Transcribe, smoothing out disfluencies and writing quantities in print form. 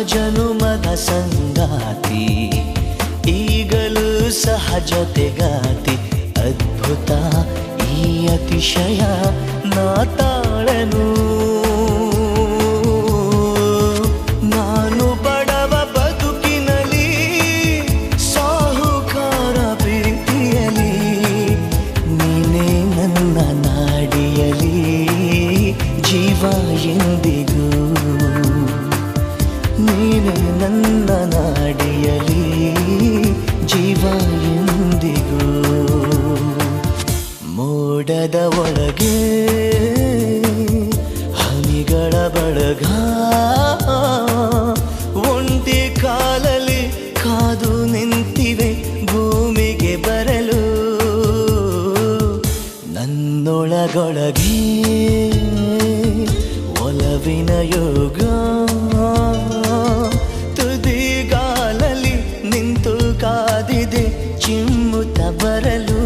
ಜನುಮದ ಸಂಗಾತಿ ಈಗಲೂ ಸಹಜತೆಗಾತಿ ಅದ್ಭುತ ಈ ಅತಿಶಯ ನಾ ತಾಳನು ನಾನು ಬಡವ ಬದುಕಿನಲ್ಲಿ ಸಾಹುಕಾರ ಪ್ರೀತಿಯಲಿ ನೀನೇ ನನ್ನ ನಾಡಿಯಲಿ ಜೀವ ಎಂದಿಗೂ ನೀನೇ ನನ್ನ ನಾಡಿಯಲಿ ಜೀವ ಎಂದಿಗೂ ಮೋಡದ ಒಳಗೆ ಹನಿಗಳ ಬಳಗ ಒಂಟಿ ಕಾಲಲ್ಲಿ ಕಾದು ನಿಂತಿವೆ ಭೂಮಿಗೆ ಬರಲು ನನ್ನೊಳಗೊಳಗೆ ಒಲವಿನ ಯೋಗ ತುದಿಗಾಲಲ್ಲಿ ನಿಂತು ಕಾದಿದೆ ಚಿಮ್ಮುತ್ತ ಬರಲು